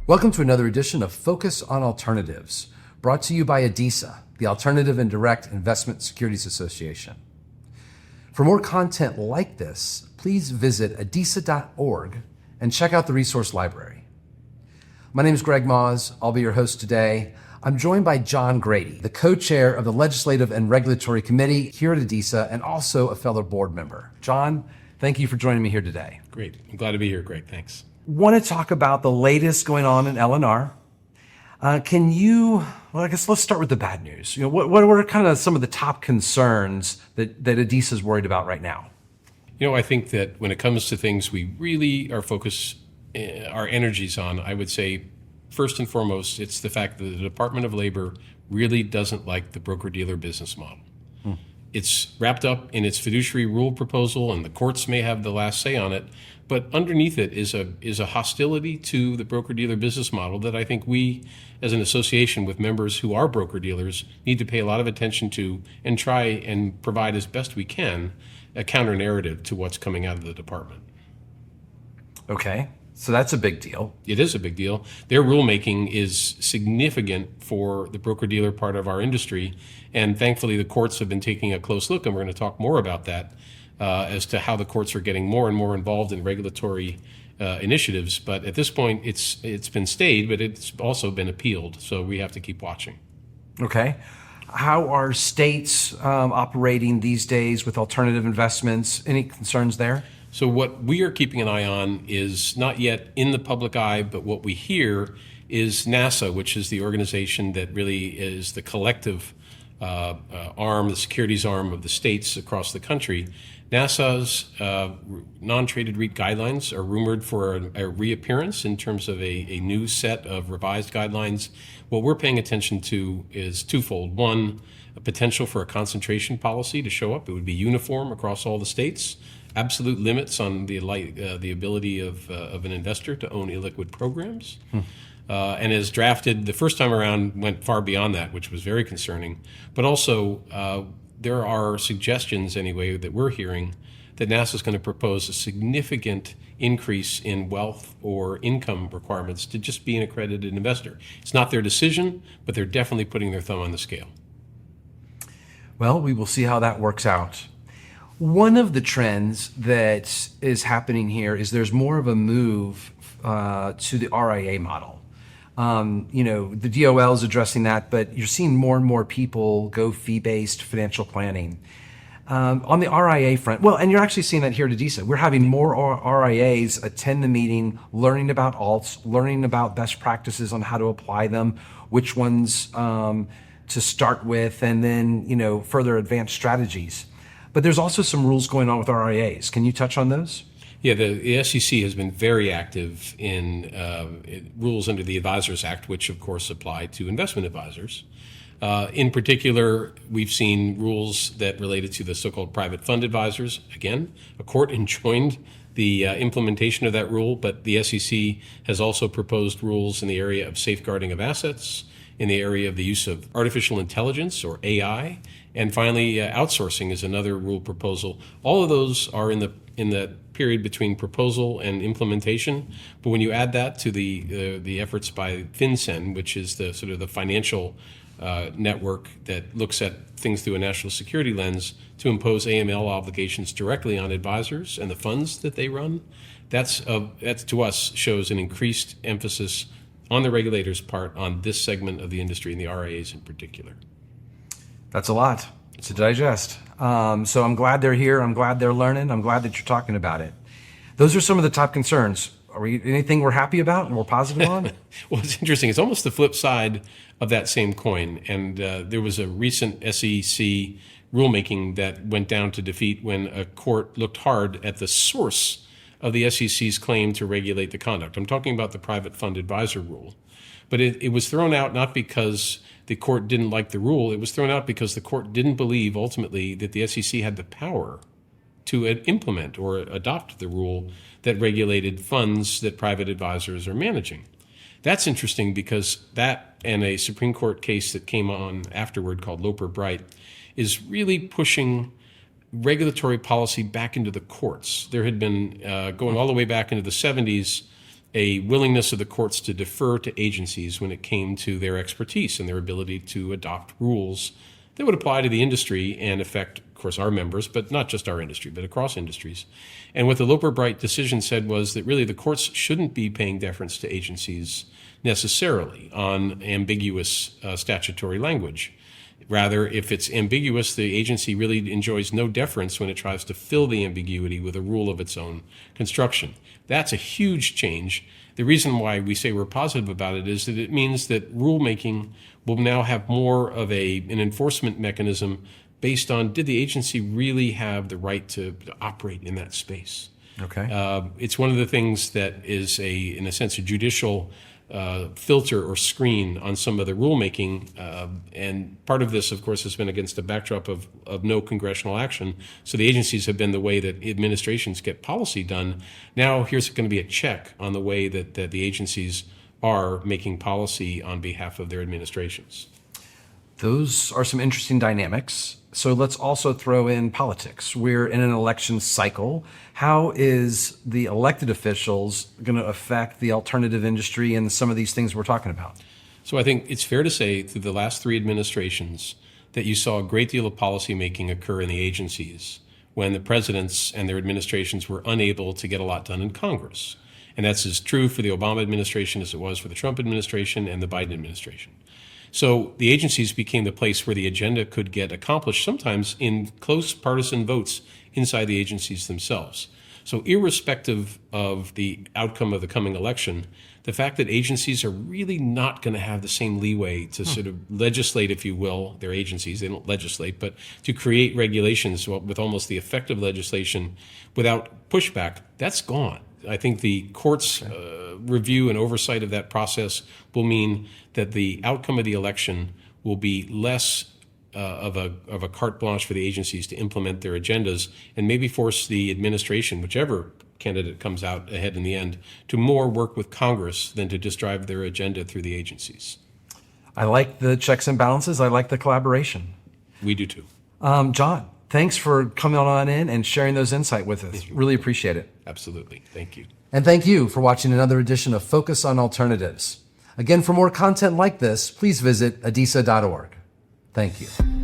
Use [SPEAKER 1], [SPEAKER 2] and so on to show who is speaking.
[SPEAKER 1] Welcome to another edition of Focus on Alternatives, brought to you by ADISA, the Alternative and Direct Investment Securities Association. For more content like this, please visit adisa.org and check out the resource library. My name is Greg Mausz. I'll be your host today. I'm joined by John Grady, the co-chair of the Legislative and Regulatory Committee here at ADISA and also a fellow board member. John, thank you for joining me here today.
[SPEAKER 2] Great. I'm glad to be here, Greg. Thanks.
[SPEAKER 1] Want to talk about the latest going on in L&R. I guess let's start with the bad news. What are kind of some of the top concerns that ADISA is worried about right now?
[SPEAKER 2] I think that when it comes to things we really are focused our energies on, I would say, first and foremost, it's the fact that the Department of Labor really doesn't like the broker-dealer business model. It's wrapped up in its fiduciary rule proposal, and the courts may have the last say on it. But underneath it is a hostility to the broker-dealer business model that I think we, as an association with members who are broker-dealers, need to pay a lot of attention to and try and provide as best we can a counter-narrative to what's coming out of the department.
[SPEAKER 1] Okay, so that's a big deal.
[SPEAKER 2] It is a big deal. Their rulemaking is significant for the broker-dealer part of our industry, and thankfully the courts have been taking a close look, and we're going to talk more about that. As to how the courts are getting more and more involved in regulatory initiatives. But at this point, it's been stayed, but it's also been appealed. So we have to keep watching.
[SPEAKER 1] Okay. How are states operating these days with alternative investments? Any concerns there?
[SPEAKER 2] So what we are keeping an eye on is not yet in the public eye, but what we hear is NASA, which is the organization that really is the collective arm, the securities arm of the states across the country. NASA's non-traded REIT guidelines are rumored for a reappearance in terms of a new set of revised guidelines. What we're paying attention to is twofold. One, a potential for a concentration policy to show up. It would be uniform across all the states. Absolute limits on the ability of an investor to own illiquid programs. And as drafted the first time around went far beyond that, which was very concerning. But also, there are suggestions, anyway, that we're hearing that NASA is going to propose a significant increase in wealth or income requirements to just be an accredited investor. It's not their decision, but they're definitely putting their thumb on the scale.
[SPEAKER 1] Well, we will see how that works out. One of the trends that is happening here is there's more of a move to the RIA model. The DOL is addressing that, but you're seeing more and more people go fee-based financial planning. On the RIA front, and you're actually seeing that here at ADISA. We're having more RIAs attend the meeting, learning about alts, learning about best practices on how to apply them, which ones to start with, and then, further advanced strategies. But there's also some rules going on with RIAs. Can you touch on those?
[SPEAKER 2] Yeah, the SEC has been very active in rules under the Advisors Act, which of course apply to investment advisors. In particular, we've seen rules that related to the so-called private fund advisors. Again, a court enjoined the implementation of that rule, but the SEC has also proposed rules in the area of safeguarding of assets, in the area of the use of artificial intelligence or AI, and finally, outsourcing is another rule proposal. All of those are in the period between proposal and implementation. But when you add that to the efforts by FinCEN, which is the sort of the financial network that looks at things through a national security lens to impose AML obligations directly on advisors and the funds that they run, that's to us shows an increased emphasis on the regulators' part on this segment of the industry and the RIAs in particular. That's
[SPEAKER 1] a lot to digest. So I'm glad they're here. I'm glad they're learning. I'm glad that you're talking about it. Those are some of the top concerns. Anything we're happy about and we're positive on?
[SPEAKER 2] Well, it's interesting. It's almost the flip side of that same coin. And there was a recent SEC rulemaking that went down to defeat when a court looked hard at the source of the SEC's claim to regulate the conduct. I'm talking about the private fund advisor rule. But it was thrown out not because the court didn't like the rule. It was thrown out because the court didn't believe ultimately that the SEC had the power to implement or adopt the rule that regulated funds that private advisors are managing. That's interesting because that and a Supreme Court case that came on afterward called Loper-Bright is really pushing regulatory policy back into the courts. There had been, going all the way back into the 70s, a willingness of the courts to defer to agencies when it came to their expertise and their ability to adopt rules that would apply to the industry and affect, of course, our members, but not just our industry, but across industries. And what the Loper-Bright decision said was that really the courts shouldn't be paying deference to agencies necessarily on ambiguous statutory language. Rather, if it's ambiguous, the agency really enjoys no deference when it tries to fill the ambiguity with a rule of its own construction. That's a huge change. The reason why we say we're positive about it is that it means that rulemaking will now have more of an enforcement mechanism based on, did the agency really have the right to operate in that space?
[SPEAKER 1] Okay.
[SPEAKER 2] It's one of the things that is in a sense, a judicial filter or screen on some of the rulemaking. And part of this, of course, has been against a backdrop of no congressional action. So the agencies have been the way that administrations get policy done. Now here's going to be a check on the way that the agencies are making policy on behalf of their administrations.
[SPEAKER 1] Those are some interesting dynamics. So let's also throw in politics. We're in an election cycle. How is the elected officials going to affect the alternative industry and some of these things we're talking about?
[SPEAKER 2] So I think it's fair to say through the last 3 administrations that you saw a great deal of policymaking occur in the agencies when the presidents and their administrations were unable to get a lot done in Congress. And that's as true for the Obama administration as it was for the Trump administration and the Biden administration. So the agencies became the place where the agenda could get accomplished, sometimes in close partisan votes inside the agencies themselves. So irrespective of the outcome of the coming election, the fact that agencies are really not going to have the same leeway to sort of legislate, if you will, their agencies, they don't legislate, but to create regulations with almost the effect of legislation without pushback, that's gone. I think the court's review and oversight of that process will mean that the outcome of the election will be less of a carte blanche for the agencies to implement their agendas and maybe force the administration, whichever candidate comes out ahead in the end, to more work with Congress than to just drive their agenda through the agencies.
[SPEAKER 1] I like the checks and balances. I like the collaboration.
[SPEAKER 2] We do too.
[SPEAKER 1] John, thanks for coming on in and sharing those insights with us. Really appreciate it.
[SPEAKER 2] Absolutely. Thank you.
[SPEAKER 1] And thank you for watching another edition of Focus on Alternatives. Again, for more content like this, please visit adisa.org. Thank you.